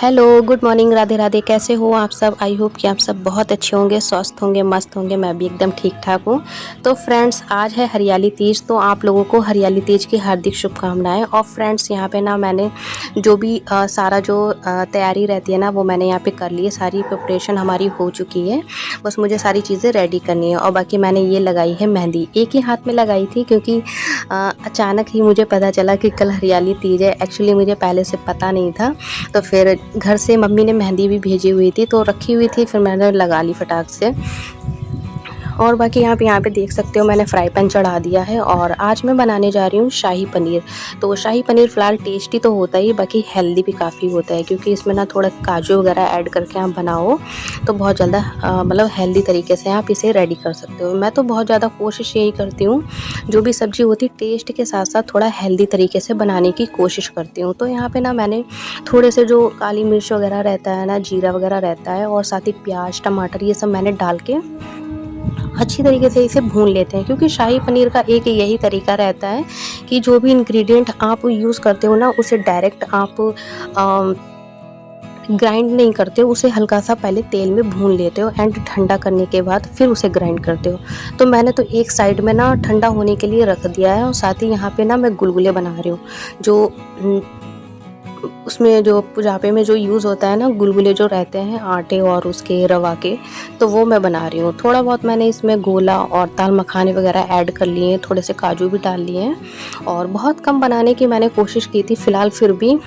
Hello, good morning, Radhe Radhe. कैसे हो आप सब? आई होप कि आप सब बहुत अच्छे होंगे, स्वस्थ होंगे, मस्त होंगे। मैं भी एकदम ठीक ठाक हूँ। तो फ्रेंड्स, आज है हरियाली तीज, तो आप लोगों को हरियाली तीज की हार्दिक शुभकामनाएं। और फ्रेंड्स, यहाँ पे ना मैंने जो भी सारा जो तैयारी रहती है ना, वो मैंने यहाँ पे कर ली है। सारी प्रिपरेशन हमारी हो चुकी है, बस मुझे सारी चीज़ें रेडी करनी है। और बाकी मैंने ये लगाई है मेहंदी, एक ही हाथ में लगाई थी क्योंकि अचानक ही मुझे पता चला कि कल हरियाली तीज है। एक्चुअली मुझे पहले से पता नहीं था, तो फिर घर से मम्मी ने मेहंदी भी भेजी हुई थी, तो रखी हुई थी, फिर मैंने लगा ली फटाक से। और बाकी आप यहाँ पे देख सकते हो, मैंने फ्राई पैन चढ़ा दिया है और आज मैं बनाने जा रही हूँ शाही पनीर। तो शाही पनीर फ़िलहाल टेस्टी तो होता ही, बाकी हेल्दी भी काफ़ी होता है, क्योंकि इसमें ना थोड़ा काजू वगैरह ऐड करके आप बनाओ तो बहुत ज़्यादा मतलब हेल्दी तरीके से आप इसे रेडी कर सकते हो। मैं तो बहुत ज़्यादा कोशिश यही करती हूँ, जो भी सब्ज़ी होती है टेस्ट के साथ साथ थोड़ा हेल्दी तरीके से बनाने की कोशिश करती हूँ। तो यहाँ पे ना मैंने थोड़े से जो काली मिर्च वगैरह रहता है ना, जीरा वगैरह रहता है, और साथ ही प्याज, टमाटर, ये सब मैंने डाल के अच्छी तरीके से इसे भून लेते हैं। क्योंकि शाही पनीर का एक यही तरीका रहता है कि जो भी इंग्रेडिएंट आप यूज़ करते हो ना, उसे डायरेक्ट आप ग्राइंड नहीं करते हो, उसे हल्का सा पहले तेल में भून लेते हो एंड ठंडा करने के बाद फिर उसे ग्राइंड करते हो। तो मैंने तो एक साइड में ना ठंडा होने के लिए रख दिया है, और साथ ही यहाँ पे ना मैं गुलगुले बना रही हूँ। जो उसमें जो पुजापे में जो यूज़ होता है ना, गुलगुले जो रहते हैं आटे और उसके रवा के, तो वो मैं बना रही हूँ। थोड़ा बहुत मैंने इसमें गोला और दाल मखाने वगैरह ऐड कर लिए हैं, थोड़े से काजू भी डाल लिए हैं, और बहुत कम बनाने की मैंने कोशिश की थी फ़िलहाल। फिर भी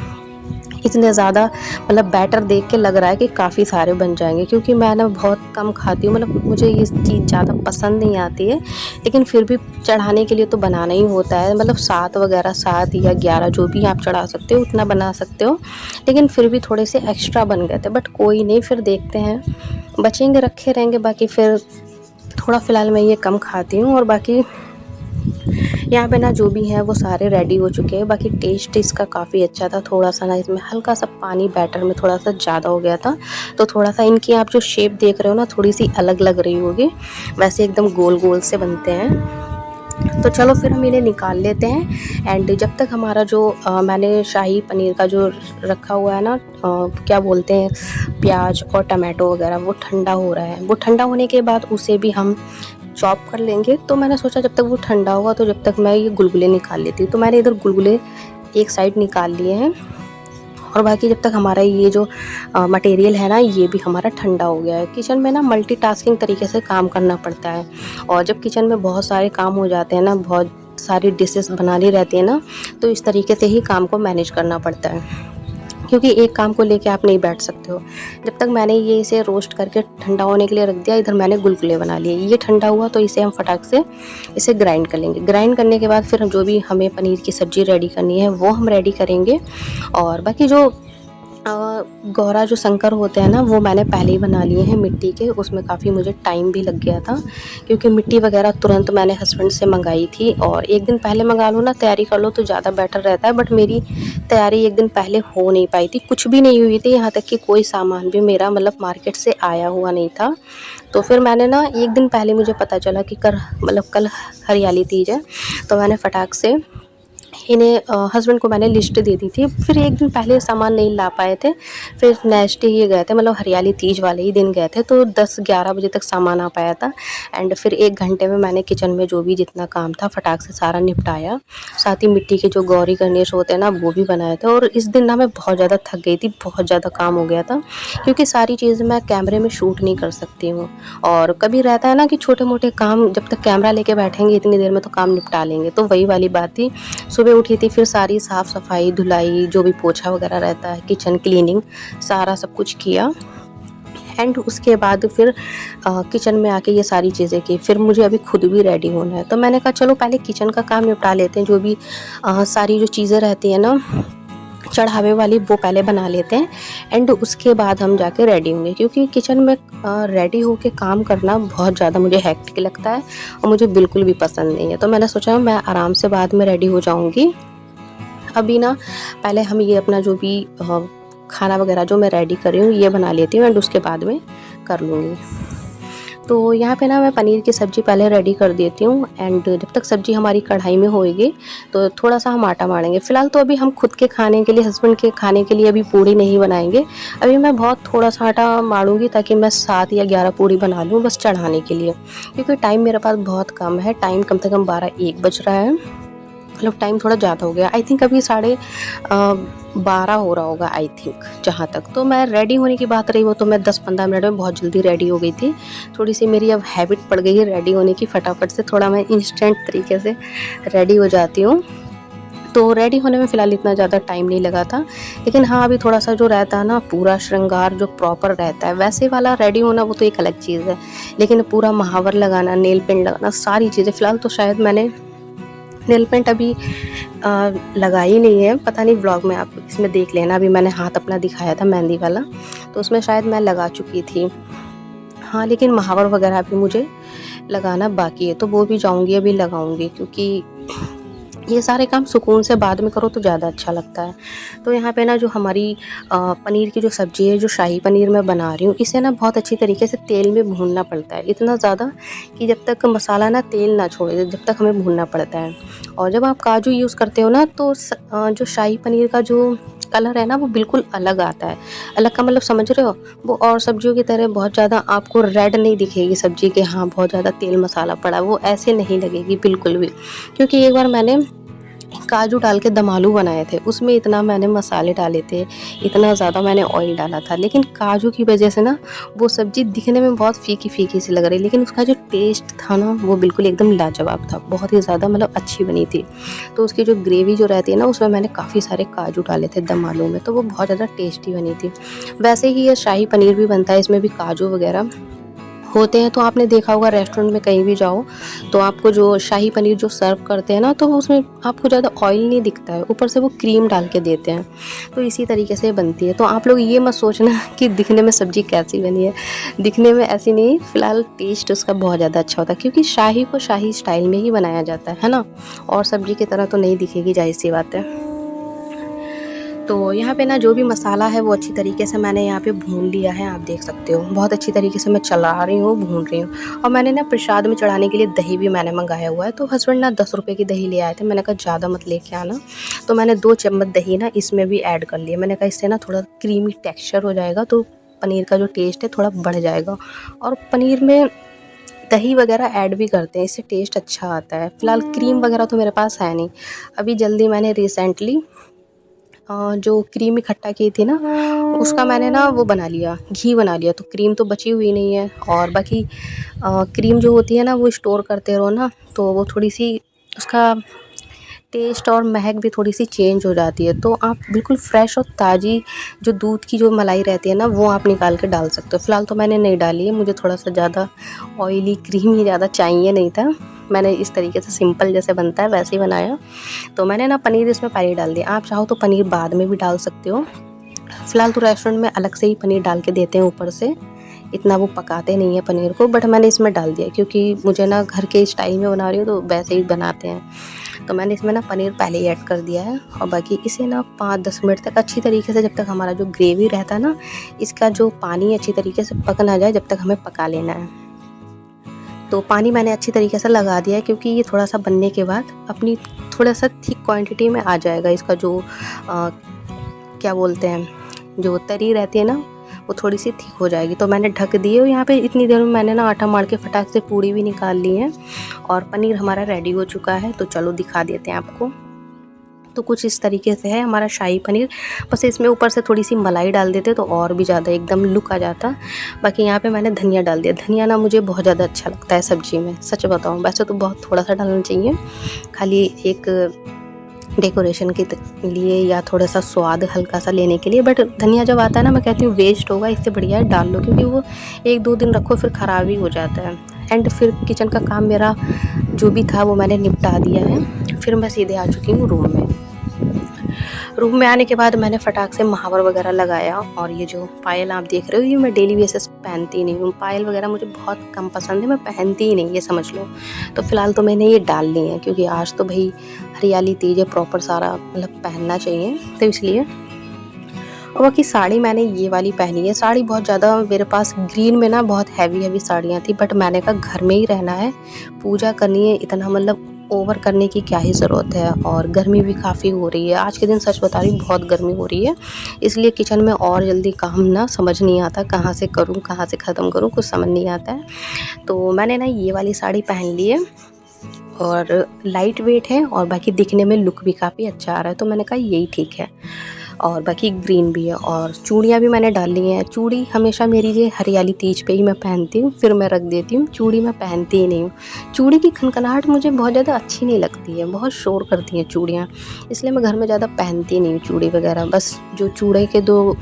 इतने ज़्यादा मतलब बैटर देख के लग रहा है कि काफ़ी सारे बन जाएंगे, क्योंकि मैं ना बहुत कम खाती हूँ, मतलब मुझे ये चीज़ ज़्यादा पसंद नहीं आती है। लेकिन फिर भी चढ़ाने के लिए तो बनाना ही होता है, मतलब 7 वगैरह 7 या 11 जो भी आप चढ़ा सकते हो उतना बना सकते हो। लेकिन फिर भी थोड़े से एक्स्ट्रा बन गए थे, बट कोई नहीं, फिर देखते हैं, बचेंगे रखे रहेंगे। बाकी फिर थोड़ा फ़िलहाल मैं ये कम खाती हूँ। और बाकी यहाँ पे ना जो भी है वो सारे रेडी हो चुके हैं। बाकी टेस्ट इसका काफ़ी अच्छा था। थोड़ा सा ना इसमें हल्का सा पानी बैटर में थोड़ा सा ज़्यादा हो गया था, तो थोड़ा सा इनकी आप जो शेप देख रहे हो ना, थोड़ी सी अलग लग रही होगी, वैसे एकदम गोल गोल से बनते हैं। तो चलो फिर हम इन्हें निकाल लेते हैं। एंड जब तक हमारा जो मैंने शाही पनीर का जो रखा हुआ है ना, क्या बोलते हैं, प्याज और टमाटो वगैरह, वो ठंडा हो रहा है। वो ठंडा होने के बाद उसे भी हम चॉप कर लेंगे। तो मैंने सोचा जब तक वो ठंडा होगा तो जब तक मैं ये गुलगुले निकाल लेती हूँ। तो मैंने इधर गुलगुले एक साइड निकाल लिए हैं, और बाकी जब तक हमारा ये जो मटेरियल है ना, ये भी हमारा ठंडा हो गया है। किचन में ना मल्टीटास्किंग तरीके से काम करना पड़ता है, और जब किचन में बहुत सारे काम हो जाते हैं ना, बहुत सारी डिशेस बनानी रहती है ना, तो इस तरीके से ही काम को मैनेज करना पड़ता है, क्योंकि एक काम को लेके आप नहीं बैठ सकते हो। जब तक मैंने ये इसे रोस्ट करके ठंडा होने के लिए रख दिया, इधर मैंने गुलगुले बना लिए। ये ठंडा हुआ तो इसे हम फटाक से इसे ग्राइंड कर लेंगे। ग्राइंड करने के बाद फिर हम जो भी हमें पनीर की सब्ज़ी रेडी करनी है वो हम रेडी करेंगे। और बाकी जो गौरा जो शंकर होते हैं ना, वो मैंने पहले ही बना लिए हैं मिट्टी के। उसमें काफ़ी मुझे टाइम भी लग गया था, क्योंकि मिट्टी वगैरह तुरंत मैंने हस्बैंड से मंगाई थी। और एक दिन पहले मंगा लो ना, तैयारी कर लो तो ज़्यादा बेटर रहता है। बट मेरी तैयारी एक दिन पहले हो नहीं पाई थी, कुछ भी नहीं हुई थी, यहाँ तक कि कोई सामान भी मेरा मतलब मार्केट से आया हुआ नहीं था। तो फिर मैंने ना एक दिन पहले मुझे पता चला कि कल हरियाली तीज है, तो मैंने फटाक से इन्हें हस्बैंड को मैंने लिस्ट दे दी थी। फिर एक दिन पहले सामान नहीं ला पाए थे, फिर नेक्स्ट ही गए थे, मतलब हरियाली तीज वाले ही दिन गए थे, तो 10-11 बजे तक सामान आ पाया था। एंड फिर 1 घंटे में मैंने किचन में जो भी जितना काम था फटाक से सारा निपटाया। साथ ही मिट्टी के जो गौरी गणेश होते हैं ना, वो भी बनाए थे। और इस दिन ना मैं बहुत ज़्यादा थक गई थी, बहुत ज़्यादा काम हो गया था, क्योंकि सारी चीज़ें मैं कैमरे में शूट नहीं कर सकती हूँ। और कभी रहता है ना कि छोटे मोटे काम जब तक कैमरा लेके बैठेंगे इतनी देर में तो काम निपटा लेंगे, तो वही वाली बात थी। सुबह उठी थी, फिर सारी साफ़ सफाई, धुलाई, जो भी पोछा वगैरह रहता है, किचन क्लीनिंग, सारा सब कुछ किया। एंड उसके बाद फिर किचन में आके ये सारी चीज़ें की। फिर मुझे अभी खुद भी रेडी होना है, तो मैंने कहा चलो पहले किचन का काम निपटा लेते हैं। जो भी सारी जो चीज़ें रहती हैं ना चढ़ावे वाली, वो पहले बना लेते हैं, एंड उसके बाद हम जाके रेडी होंगे। क्योंकि किचन में रेडी होके काम करना बहुत ज़्यादा मुझे हेक्टिक लगता है, और मुझे बिल्कुल भी पसंद नहीं है। तो मैंने सोचा मैं आराम से बाद में रेडी हो जाऊँगी। अभी ना पहले हम ये अपना जो भी खाना वगैरह जो मैं रेडी कर रही हूँ ये बना लेती हूँ, एंड उसके बाद में कर लूँगी। तो यहाँ पे ना मैं पनीर की सब्ज़ी पहले रेडी कर देती हूँ, एंड जब तक सब्ज़ी हमारी कढ़ाई में होएगी तो थोड़ा-सा हम आटा मारेंगे। फ़िलहाल तो अभी हम खुद के खाने के लिए, हस्बैंड के खाने के लिए अभी पूड़ी नहीं बनाएँगे। अभी मैं बहुत थोड़ा-सा आटा मारूँगी ताकि मैं 7 या 11 पूड़ी बना लूँ बस चढ़ाने के लिए। क्योंकि टाइम मेरे पास बहुत कम है, टाइम कम से कम 12-1 बज रहा है। मतलब टाइम थोड़ा ज़्यादा हो गया, आई थिंक अभी साढ़े 12 हो रहा होगा आई थिंक, जहाँ तक। तो मैं रेडी होने की बात रही, वो तो मैं 10-15 मिनट में बहुत जल्दी रेडी हो गई थी। थोड़ी-सी मेरी अब हैबिट पड़ गई है रेडी होने की, फटाफट से थोड़ा मैं इंस्टेंट तरीके से रेडी हो जाती हूँ। तो रेडी होने में फ़िलहाल इतना ज़्यादा टाइम नहीं लगा था। लेकिन हाँ, अभी थोड़ा-सा जो रहता है ना, पूरा श्रृंगार जो प्रॉपर रहता है, वैसे वाला रेडी होना वो तो एक अलग चीज़ है। लेकिन पूरा महावर लगाना, नेल पेंट लगाना, सारी चीज़ें, फ़िलहाल तो शायद मैंने नेल पेंट अभी लगाई नहीं है, पता नहीं व्लॉग में आप इसमें देख लेना। अभी मैंने हाथ अपना दिखाया था मेहंदी वाला, तो उसमें शायद मैं लगा चुकी थी। हाँ, लेकिन महावर वगैरह भी मुझे लगाना बाकी है, तो वो भी जाऊँगी अभी लगाऊँगी, क्योंकि ये सारे काम सुकून से बाद में करो तो ज़्यादा अच्छा लगता है। तो यहाँ पे ना जो हमारी पनीर की जो सब्ज़ी है, जो शाही पनीर मैं बना रही हूँ, इसे ना बहुत अच्छी तरीके से तेल में भूनना पड़ता है। इतना ज़्यादा कि जब तक मसाला ना तेल ना छोड़े, जब तक हमें भूनना पड़ता है। और जब आप काजू यूज़ करते हो ना, तो जो शाही पनीर का जो कलर है ना, वो बिल्कुल अलग आता है। अलग का मतलब समझ रहे हो? वो और सब्जियों की तरह बहुत ज़्यादा आपको रेड नहीं दिखेगी सब्ज़ी कि हाँ, बहुत ज़्यादा तेल मसाला पड़ा है, वो ऐसे नहीं लगेगी बिल्कुल भी। क्योंकि एक बार मैंने काजू डाल के दम आलू बनाए थे, उसमें इतना मैंने मसाले डाले थे, इतना ज़्यादा मैंने ऑयल डाला था, लेकिन काजू की वजह से ना वो सब्ज़ी दिखने में बहुत फीकी-फीकी सी लग रही, लेकिन उसका जो टेस्ट था ना, वो बिल्कुल एकदम लाजवाब था। बहुत ही ज़्यादा मतलब अच्छी बनी थी। तो उसकी जो ग्रेवी जो रहती है ना, उसमें मैंने काफ़ी सारे काजू डाले थे दम आलू में, तो वो बहुत ज़्यादा टेस्टी बनी थी। वैसे ही ये शाही पनीर भी बनता है, इसमें भी काजू वगैरह होते हैं। तो आपने देखा होगा रेस्टोरेंट में कहीं भी जाओ, तो आपको जो शाही पनीर जो सर्व करते हैं ना, तो वो उसमें आपको ज़्यादा ऑयल नहीं दिखता है, ऊपर से वो क्रीम डाल के देते हैं। तो इसी तरीके से बनती है। तो आप लोग ये मत सोचना कि दिखने में सब्ज़ी कैसी बनी है, दिखने में ऐसी नहीं, फ़िलहाल टेस्ट उसका बहुत ज़्यादा अच्छा होता है, क्योंकि शाही को शाही स्टाइल में ही बनाया जाता है ना, और सब्ज़ी की तरह तो नहीं दिखेगी, ज़ाहिर-सी बात है। तो यहाँ पे ना जो भी मसाला है वो अच्छी तरीके से मैंने यहाँ पे भून लिया है, आप देख सकते हो। बहुत अच्छी तरीके से मैं चला रही हूँ, भून रही हूँ। और मैंने ना प्रसाद में चढ़ाने के लिए दही भी मैंने मंगाया हुआ है। तो हस्बैंड ना 10 रुपए की दही ले आए थे, मैंने कहा ज़्यादा मत लेके आना। तो मैंने 2 चम्मच दही ना इसमें भी ऐड कर लिया। मैंने कहा इससे ना थोड़ा क्रीमी टेक्स्चर हो जाएगा, तो पनीर का जो टेस्ट है थोड़ा बढ़ जाएगा। और पनीर में दही वगैरह ऐड भी करते हैं, इससे टेस्ट अच्छा आता है। फ़िलहाल क्रीम वगैरह तो मेरे पास है नहीं। अभी जल्दी मैंने रिसेंटली जो क्रीम इकट्ठा की थी ना, उसका मैंने ना वो बना लिया, घी बना लिया, तो क्रीम तो बची हुई नहीं है। और बाकी क्रीम जो होती है ना, वो स्टोर करते रहो ना, तो वो थोड़ी-सी उसका टेस्ट और महक भी थोड़ी-सी चेंज हो जाती है। तो आप बिल्कुल फ्रेश और ताज़ी जो दूध की जो मलाई रहती है ना, वो आप निकाल के डाल सकते हो। फ़िलहाल तो मैंने नहीं डाली है, मुझे थोड़ा-सा ज़्यादा ऑयली क्रीमी ज़्यादा चाहिए नहीं था। मैंने इस तरीके से सिंपल जैसे बनता है वैसे ही बनाया। तो मैंने ना पनीर इसमें पहले ही डाल दिया, आप चाहो तो पनीर बाद में भी डाल सकते हो। फ़िलहाल तो रेस्टोरेंट में अलग से ही पनीर डाल के देते हैं ऊपर से, इतना वो पकाते नहीं हैं पनीर को, बट मैंने इसमें डाल दिया क्योंकि मुझे ना घर के स्टाइल में बना रही हूँ, तो वैसे ही बनाते हैं। तो मैंने इसमें ना पनीर पहले ही ऐड कर दिया है, और बाकी इसे ना 5-10 मिनट तक अच्छी तरीके से, जब तक हमारा जो ग्रेवी रहता है ना, इसका जो पानी अच्छी तरीके से पक ना जाए, जब तक हमें पका लेना है। तो पानी मैंने अच्छी तरीके से लगा दिया है, क्योंकि ये थोड़ा-सा बनने के बाद अपनी थोड़ा-सा थिक क्वांटिटी में आ जाएगा। इसका जो क्या बोलते हैं, जो तरी रहती है ना, वो थोड़ी-सी थिक हो जाएगी। तो मैंने ढक दिए, और यहाँ पे इतनी देर में मैंने ना आटा मार के फटाक से पूड़ी भी निकाल ली है, और पनीर हमारा रेडी हो चुका है। तो चलो दिखा देते हैं आपको। तो कुछ इस तरीके से है हमारा शाही पनीर। बस इसमें ऊपर से थोड़ी-सी मलाई डाल देते तो और भी ज़्यादा एकदम लुक आ जाता। बाकी यहाँ पे मैंने धनिया डाल दिया। धनिया ना मुझे बहुत ज़्यादा अच्छा लगता है सब्ज़ी में, सच बताऊँ। वैसे तो बहुत थोड़ा-सा डालना चाहिए, खाली एक डेकोरेशन के लिए या थोड़ा-सा स्वाद हल्का-सा लेने के लिए। बट धनिया जब आता है ना, मैं कहती हूँ वेस्ट होगा, इससे बढ़िया है डाल लो, क्योंकि वो 1-2 दिन रखो फिर ख़राब ही हो जाता है। एंड फिर किचन का काम मेरा जो भी था वो मैंने निपटा दिया है। फिर मैं सीधे आ चुकी हूँ रूम में। रूम में आने के बाद मैंने फटाक से महावर वगैरह लगाया, और ये जो पायल आप देख रहे हो, ये मैं डेली बेसिस पहनती नहीं हूँ। पायल वगैरह मुझे बहुत कम पसंद है, मैं पहनती ही नहीं, ये समझ लो। तो फ़िलहाल तो मैंने ये डाल ली है, क्योंकि आज तो भई हरियाली तेज़ है, प्रॉपर सारा मतलब पहनना चाहिए, तो इसलिए। और बाकी साड़ी मैंने ये वाली पहनी है। साड़ी बहुत ज़्यादा मेरे पास ग्रीन में ना बहुत हैवी साड़ियाँ थी, बट मैंने कहा घर में ही रहना है, पूजा करनी है, इतना मतलब ओवर करने की क्या ही ज़रूरत है। और गर्मी भी काफ़ी हो रही है आज के दिन, सच बता रही हूँ बहुत गर्मी हो रही है, इसलिए किचन में और जल्दी काम ना समझ नहीं आता, कहाँ से करूँ कहाँ से ख़त्म करूँ कुछ समझ नहीं आता है। तो मैंने ना ये वाली साड़ी पहन ली है और लाइट वेट है और बाकी दिखने में लुक भी काफ़ी अच्छा आ रहा है, तो मैंने कहा यही ठीक है। और बाकी ग्रीन भी है और चूड़ियाँ भी मैंने डाल ली हैं। चूड़ी हमेशा मेरी ये हरियाली तीज पे ही मैं पहनती हूँ, फिर मैं रख देती हूँ, चूड़ी मैं पहनती ही नहीं हूँ। चूड़ी की खनखनाहट मुझे बहुत ज़्यादा अच्छी नहीं लगती है, बहुत शोर करती हैं चूड़ियाँ, इसलिए मैं घर में ज़्यादा पहनती नहीं हूँ चूड़ी वगैरह। बस जो चूड़े के 2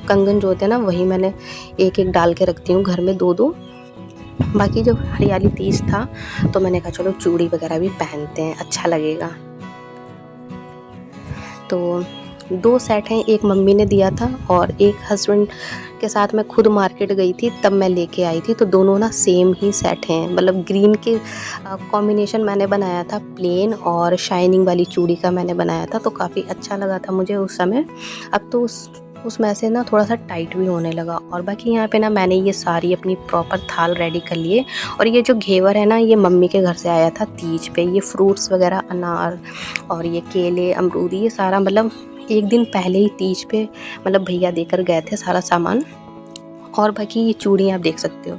कंगन जो होते हैं ना, वही मैंने एक-एक डाल के रखती हूँ घर में 2-2। बाकी जब हरियाली तीज था तो मैंने कहा चलो चूड़ी वगैरह भी पहनते हैं, अच्छा लगेगा। तो 2 सेट हैं, एक मम्मी ने दिया था और एक हस्बैंड के साथ मैं खुद मार्केट गई थी तब मैं लेके आई थी, तो दोनों ना सेम ही सेट हैं। मतलब ग्रीन के कॉम्बिनेशन मैंने बनाया था, प्लेन और शाइनिंग वाली चूड़ी का मैंने बनाया था, तो काफ़ी अच्छा लगा था मुझे उस समय। अब तो उसमें से ना थोड़ा सा टाइट भी होने लगा। और बाकी यहाँ पे ना मैंने ये सारी अपनी प्रॉपर थाल रेडी कर लिए। और ये जो घेवर है ना, ये मम्मी के घर से आया था तीज पे। ये फ्रूट्स वगैरह अनार और ये केले अमरूद, ये सारा मतलब एक दिन पहले ही तीज पे मतलब भैया देकर गए थे सारा सामान। और बाकी ये चूड़ियाँ आप देख सकते हो,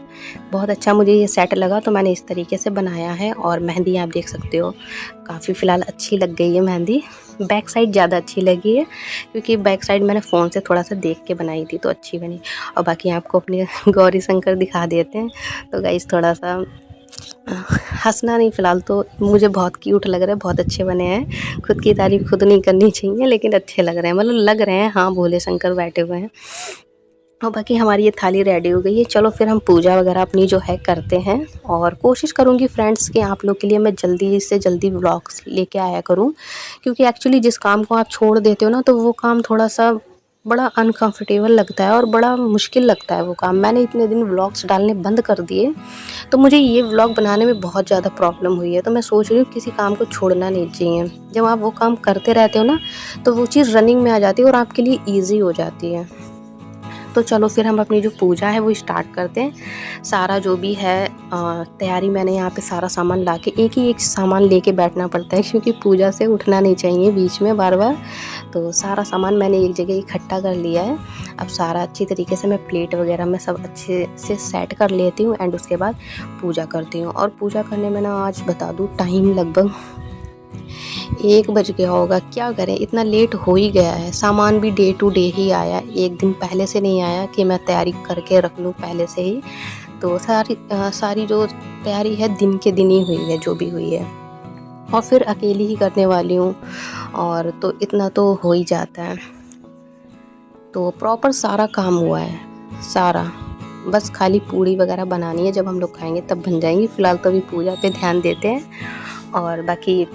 बहुत अच्छा मुझे ये सेट लगा, तो मैंने इस तरीके से बनाया है। और मेहंदी आप देख सकते हो, काफ़ी फ़िलहाल अच्छी लग गई है मेहंदी। बैक साइड ज़्यादा अच्छी लगी है क्योंकि बैक साइड मैंने फ़ोन से थोड़ा सा देख के बनाई थी तो अच्छी बनी। और बाकी आपको अपने गौरी शंकर दिखा देते हैं। तो गाइस थोड़ा सा हंसना नहीं, फ़िलहाल तो मुझे बहुत क्यूट लग रहा है, बहुत अच्छे बने हैं। खुद की तारीफ़ खुद नहीं करनी चाहिए, लेकिन अच्छे लग रहे हैं, मतलब लग रहे हैं हाँ भोले शंकर बैठे हुए हैं। और बाकी हमारी ये थाली रेडी हो गई है। चलो फिर हम पूजा वगैरह अपनी जो है करते हैं। और कोशिश करूँगी फ्रेंड्स कि आप लोग के लिए मैं जल्दी से जल्दी व्लॉग्स लेके आया करूँ, क्योंकि एक्चुअली जिस काम को आप छोड़ देते हो ना, तो वो काम थोड़ा सा बड़ा अनकंफर्टेबल लगता है और बड़ा मुश्किल लगता है वो काम। मैंने इतने दिन व्लॉग्स डालने बंद कर दिए, तो मुझे ये व्लॉग बनाने में बहुत ज़्यादा प्रॉब्लम हुई है। तो मैं सोच रही हूँ किसी काम को छोड़ना नहीं चाहिए। जब आप वो काम करते रहते हो ना, तो वो चीज़ रनिंग में आ जाती है और आपके लिए ईजी हो जाती है। तो चलो फिर हम अपनी जो पूजा है वो स्टार्ट करते हैं। सारा जो भी है तैयारी, मैंने यहाँ पे सारा सामान लाके एक ही एक सामान लेके बैठना पड़ता है, क्योंकि पूजा से उठना नहीं चाहिए बीच में बार बार। तो सारा सामान मैंने एक जगह इकट्ठा कर लिया है। अब सारा अच्छी तरीके से मैं प्लेट वगैरह में सब अच्छे से सेट कर लेती हूँ एंड उसके बाद पूजा करती हूँ। और पूजा करने में ना आज बता दूँ टाइम लगभग 1 बज गया होगा। क्या करें, इतना लेट हो ही गया है। सामान भी डे टू डे ही आया, एक दिन पहले से नहीं आया कि मैं तैयारी करके रख लूँ पहले से ही। तो सारी जो तैयारी है दिन के दिन ही हुई है, जो भी हुई है। और फिर अकेली ही करने वाली हूँ, और तो इतना तो हो ही जाता है। तो प्रॉपर सारा काम हुआ है, सारा। बस खाली पूड़ी वगैरह बनानी है, जब हम लोग खाएंगे तब बन जाएंगी। फ़िलहाल तो अभी पूजा पे ध्यान देते हैं और बाकी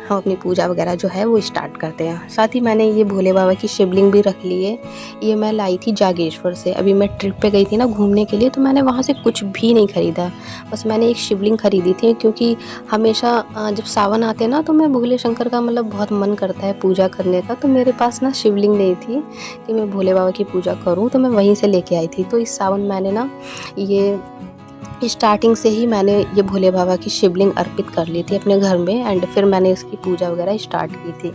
हम अपनी पूजा वगैरह जो है वो स्टार्ट करते हैं। साथ ही मैंने ये भोले बाबा की शिवलिंग भी रख ली है। ये मैं लाई थी जागेश्वर से। अभी मैं ट्रिप पे गई थी ना घूमने के लिए, तो मैंने वहाँ से कुछ भी नहीं ख़रीदा, बस मैंने एक शिवलिंग ख़रीदी थी। क्योंकि हमेशा जब सावन आते हैं ना, तो मैं भोले शंकर का मतलब बहुत मन करता है पूजा करने का। तो मेरे पास ना शिवलिंग नहीं थी कि मैं भोले बाबा की पूजा करूँ, तो मैं वहीं से लेके आई थी। तो इस सावन मैंने ना ये स्टार्टिंग से ही मैंने ये भोले बाबा की शिवलिंग अर्पित कर ली थी अपने घर में, एंड फिर मैंने इसकी पूजा वगैरह स्टार्ट की थी।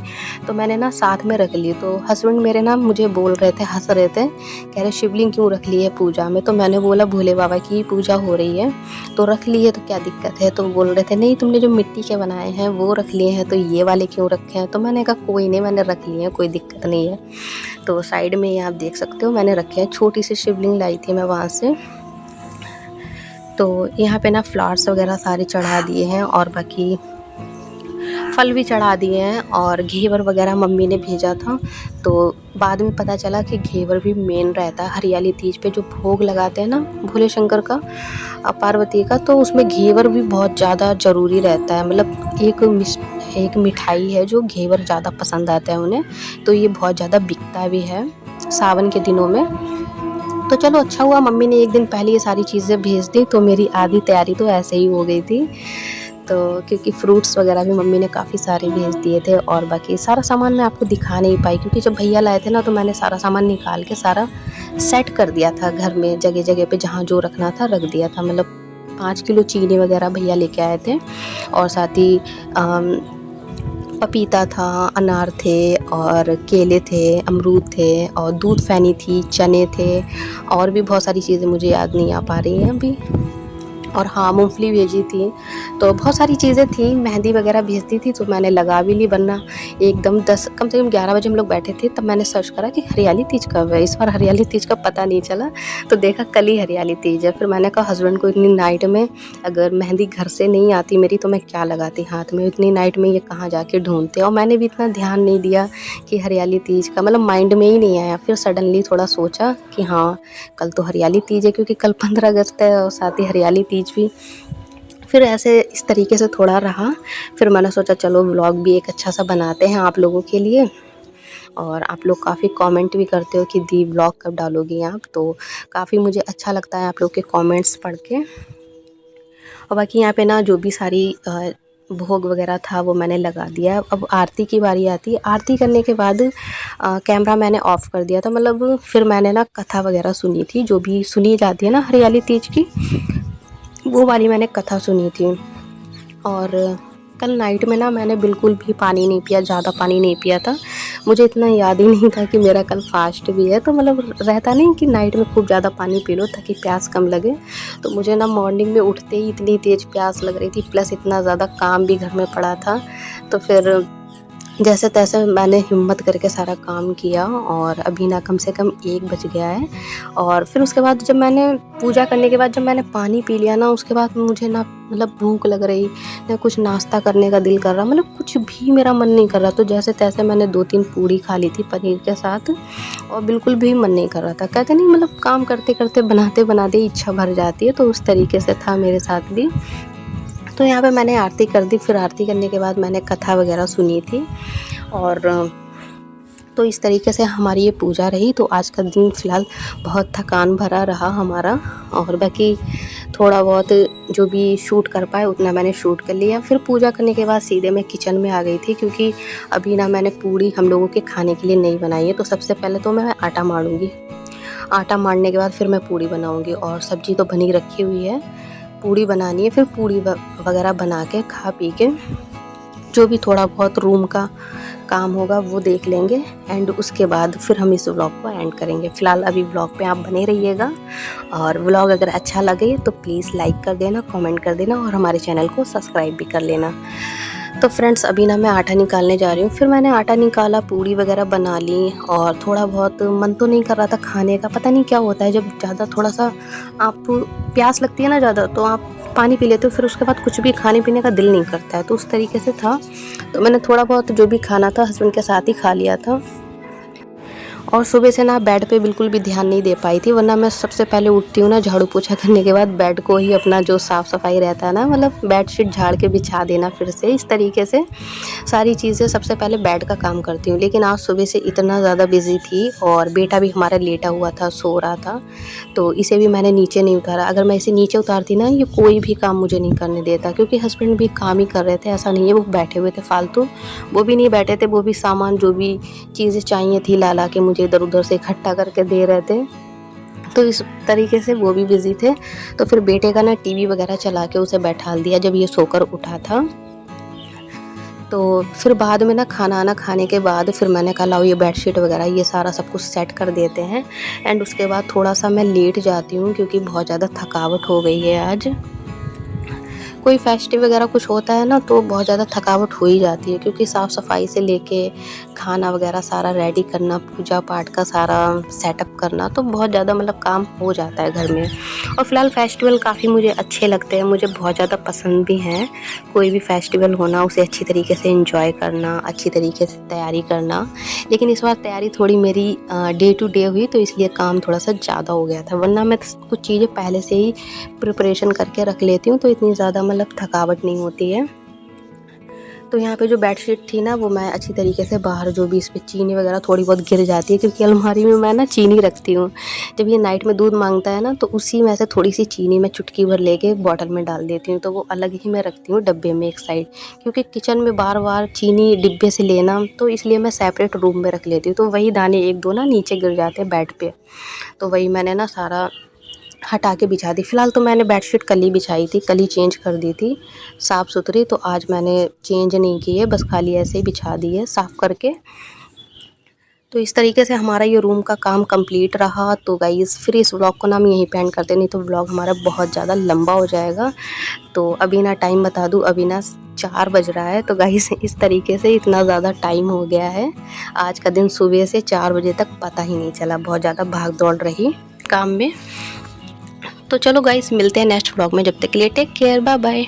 तो मैंने ना साथ में रख ली। तो हस्बैंड मेरे ना मुझे बोल रहे थे, हंस रहे थे, कह रहे शिवलिंग क्यों रख ली है पूजा में। तो मैंने बोला भोले बाबा की पूजा हो रही है तो रख ली है, तो क्या दिक्कत है। तो बोल रहे थे नहीं, तुमने जो मिट्टी के बनाए हैं वो रख लिए हैं, तो ये वाले क्यों रखे हैं। तो मैंने कहा कोई नहीं, मैंने रख लिए हैं, कोई दिक्कत नहीं है। तो साइड में ये आप देख सकते हो मैंने रखे हैं। छोटी सी शिवलिंग लाई थी मैं वहाँ से। तो यहाँ पे ना फ्लावर्स वगैरह सारे चढ़ा दिए हैं और बाकी फल भी चढ़ा दिए हैं। और घेवर वगैरह मम्मी ने भेजा था, तो बाद में पता चला कि घेवर भी मेन रहता है हरियाली तीज पे। जो भोग लगाते हैं ना भोले शंकर का, पार्वती का, तो उसमें घेवर भी बहुत ज़्यादा ज़रूरी रहता है। मतलब एक मिठाई है जो घेवर ज़्यादा पसंद आता है उन्हें, तो ये बहुत ज़्यादा बिकता भी है सावन के दिनों में। तो चलो अच्छा हुआ मम्मी ने एक दिन पहले ये सारी चीज़ें भेज दी, तो मेरी आधी तैयारी तो ऐसे ही हो गई थी। तो क्योंकि फ्रूट्स वगैरह भी मम्मी ने काफ़ी सारे भेज दिए थे, और बाकी सारा सामान मैं आपको दिखा नहीं पाई क्योंकि जब भैया लाए थे ना तो मैंने सारा सामान निकाल के सारा सेट कर दिया था घर में, जगह जगह पे जहाँ जो रखना था रख दिया था। मतलब 5 किलो चीनी वगैरह भैया लेके आए थे, और साथ ही पपीता था, अनार थे, और केले थे, अमरूद थे, और दूध फैनी थी, चने थे, और भी बहुत सारी चीज़ें मुझे याद नहीं आ पा रही हैं अभी। और हाँ, मूँगफली भेजी थी, तो बहुत सारी चीज़ें थी, मेहंदी वगैरह भेजती थी तो मैंने लगा भी ली, वरना एकदम 10 कम से कम 11 बजे हम लोग बैठे थे, तब मैंने सर्च करा कि हरियाली तीज कब है। इस बार हरियाली तीज का पता नहीं चला, तो देखा कल ही हरियाली तीज है। फिर मैंने कहा हस्बैंड को, इतनी नाइट में अगर मेहंदी घर से नहीं आती मेरी तो मैं क्या लगाती हाथ में, इतनी नाइट में ये कहाँ जाके ढूँढते। और मैंने भी इतना ध्यान नहीं दिया कि हरियाली तीज का, मतलब माइंड में ही नहीं आया। फिर सडनली थोड़ा सोचा कि हाँ, कल तो हरियाली तीज है, क्योंकि कल 15 अगस्त है और साथ ही हरियाली तीज भी। फिर ऐसे इस तरीके से थोड़ा रहा, फिर मैंने सोचा चलो व्लॉग भी एक अच्छा सा बनाते हैं आप लोगों के लिए। और आप लोग काफ़ी कमेंट भी करते हो कि दी व्लॉग कब डालोगी आप, तो काफ़ी मुझे अच्छा लगता है आप लोग के कमेंट्स पढ़ के। और बाकी यहाँ पे ना जो भी सारी भोग वगैरह था वो मैंने लगा दिया। अब आरती की बारी आती है। आरती करने के बाद कैमरा मैंने ऑफ़ कर दिया था, मतलब फिर मैंने ना कथा वगैरह सुनी थी, जो भी सुनी जाती है ना हरियाली तीज की, वो वाली मैंने कथा सुनी थी। और कल नाइट में ना मैंने बिल्कुल भी पानी नहीं पिया, ज़्यादा पानी नहीं पिया था। मुझे इतना याद ही नहीं था कि मेरा कल फास्ट भी है, तो मतलब रहता नहीं कि नाइट में खूब ज़्यादा पानी पी लो ताकि प्यास कम लगे। तो मुझे ना मॉर्निंग में उठते ही इतनी तेज़ प्यास लग रही थी, प्लस इतना ज़्यादा काम भी घर में पड़ा था। तो फिर जैसे तैसे मैंने हिम्मत करके सारा काम किया, और अभी ना कम से कम 1 बज गया है। और फिर उसके बाद जब मैंने पूजा करने के बाद जब मैंने पानी पी लिया ना, उसके बाद मुझे ना मतलब भूख लग रही, ना कुछ नाश्ता करने का दिल कर रहा, मतलब कुछ भी मेरा मन नहीं कर रहा। तो जैसे तैसे मैंने 2-3 पूड़ी खा ली थी पनीर के साथ, और बिल्कुल भी मन नहीं कर रहा था। कहते नहीं, मतलब काम करते करते बनाते बनाते इच्छा भर जाती है, तो उस तरीके से था मेरे साथ भी। तो यहाँ पे मैंने आरती कर दी। फिर आरती करने के बाद मैंने कथा वगैरह सुनी थी, और तो इस तरीके से हमारी ये पूजा रही। तो आज का दिन फ़िलहाल बहुत थकान भरा रहा हमारा, और बाकी थोड़ा बहुत जो भी शूट कर पाए उतना मैंने शूट कर लिया। फिर पूजा करने के बाद सीधे मैं किचन में आ गई थी, क्योंकि अभी ना मैंने पूड़ी हम लोगों के खाने के लिए नहीं बनाई है। तो सबसे पहले तो मैं आटा मारूँगी, आटा मारने के बाद फिर मैं पूड़ी बनाऊँगी, और सब्ज़ी तो बनी रखी हुई है, पूड़ी बनानी है। फिर पूड़ी वगैरह बना के खा पी के जो भी थोड़ा बहुत रूम का काम होगा वो देख लेंगे, एंड उसके बाद फिर हम इस व्लॉग को एंड करेंगे। फ़िलहाल अभी व्लॉग पे आप बने रहिएगा, और व्लॉग अगर अच्छा लगे तो प्लीज़ लाइक कर देना, कमेंट कर देना, और हमारे चैनल को सब्सक्राइब भी कर लेना। तो फ्रेंड्स अभी ना मैं आटा निकालने जा रही हूँ। फिर मैंने आटा निकाला, पूड़ी वगैरह बना ली, और थोड़ा बहुत मन तो नहीं कर रहा था खाने का। पता नहीं क्या होता है, जब ज़्यादा थोड़ा सा आप प्यास लगती है ना ज़्यादा, तो आप पानी पी लेते हो, फिर उसके बाद कुछ भी खाने पीने का दिल नहीं करता है। तो उस तरीके से था, तो मैंने थोड़ा बहुत जो भी खाना था हस्बैंड के साथ ही खा लिया था। और सुबह से ना बेड पे बिल्कुल भी ध्यान नहीं दे पाई थी, वरना मैं सबसे पहले उठती हूँ ना, झाड़ू पोछा करने के बाद बेड को ही अपना जो साफ़ सफाई रहता है ना, मतलब बेडशीट झाड़ के बिछा देना फिर से, इस तरीके से सारी चीज़ें सबसे पहले बेड का काम करती हूँ। लेकिन आज सुबह से इतना ज़्यादा बिजी थी, और बेटा भी हमारा लेटा हुआ था, सो रहा था, तो इसे भी मैंने नीचे नहीं उतारा। अगर मैं इसे नीचे उतारती ना, ये कोई भी काम मुझे नहीं करने देता, क्योंकि हस्बैंड भी काम ही कर रहे थे, ऐसा नहीं है वो बैठे हुए थे फालतू। वो भी नहीं बैठे थे, वो भी सामान जो भी चीज़ें चाहिए थी ला ला के मुझे इधर उधर से इकट्ठा करके दे रहे थे। तो इस तरीके से वो भी बिज़ी थे। तो फिर बेटे का ना टीवी वगैरह चला के उसे बैठाल दिया जब ये सोकर उठा था। तो फिर बाद में ना खाना खाने के बाद फिर मैंने कहा लाओ ये बेडशीट वगैरह ये सारा सब कुछ सेट कर देते हैं, एंड उसके बाद थोड़ा सा मैं लेट जाती हूँ, क्योंकि बहुत ज़्यादा थकावट हो गई है आज। कोई फेस्टिव वगैरह कुछ होता है ना, तो बहुत ज़्यादा थकावट हो ही जाती है, क्योंकि साफ़ सफाई से लेके खाना वगैरह सारा रेडी करना, पूजा पाठ का सारा सेटअप करना, तो बहुत ज़्यादा मतलब काम हो जाता है घर में। और फ़िलहाल फेस्टिवल काफ़ी मुझे अच्छे लगते हैं, मुझे बहुत ज़्यादा पसंद भी हैं। कोई भी फेस्टिवल होना, उसे अच्छी तरीके से एंजॉय करना, अच्छी तरीके से तैयारी करना। लेकिन इस बार तैयारी थोड़ी मेरी डे टू डे हुई, तो इसलिए काम थोड़ा सा ज़्यादा हो गया था, वरना मैं कुछ चीज़ें पहले से ही प्रिपरेशन करके रख लेती हूँ, तो इतनी ज़्यादा मतलब थकावट नहीं होती है। तो यहाँ पे जो बेडशीट थी ना वो मैं अच्छी तरीके से बाहर, जो भी इस पे चीनी वगैरह थोड़ी बहुत गिर जाती है, क्योंकि अलमारी में मैं ना चीनी रखती हूँ। जब ये नाइट में दूध मांगता है ना तो उसी में से थोड़ी सी चीनी मैं चुटकी भर लेके बॉटल में डाल देती हूँ, तो वो अलग ही मैं रखती हूँ डब्बे में एक साइड, क्योंकि किचन में बार बार चीनी डिब्बे से लेना, तो इसलिए मैं सेपरेट रूम में रख लेती हूँ। तो वही दाने एक दो ना नीचे गिर जाते हैं बेड पे, तो वही मैंने ना सारा हटा के बिछा दी। फ़िलहाल तो मैंने बेडशीट कल ही बिछाई थी, कल ही चेंज कर दी थी साफ़ सुथरी, तो आज मैंने चेंज नहीं की है, बस खाली ऐसे ही बिछा दी है साफ़ करके। तो इस तरीके से हमारा ये रूम का काम कंप्लीट रहा। तो गाइज़ फिर इस व्लॉग को ना हम यहीं पे एंड करते हैं, नहीं तो व्लॉग हमारा बहुत ज़्यादा लंबा हो जाएगा। तो अभी ना टाइम बता दूँ, अभी ना 4 बज रहा है। तो गाइज़ इस तरीके से इतना ज़्यादा टाइम हो गया है। आज का दिन सुबह से 4 बजे तक पता ही नहीं चला, बहुत ज़्यादा भाग दौड़ रही काम में। तो चलो गाइस मिलते हैं नेक्स्ट व्लॉग में, जब तक के लिए टेक केयर, बाय बाय।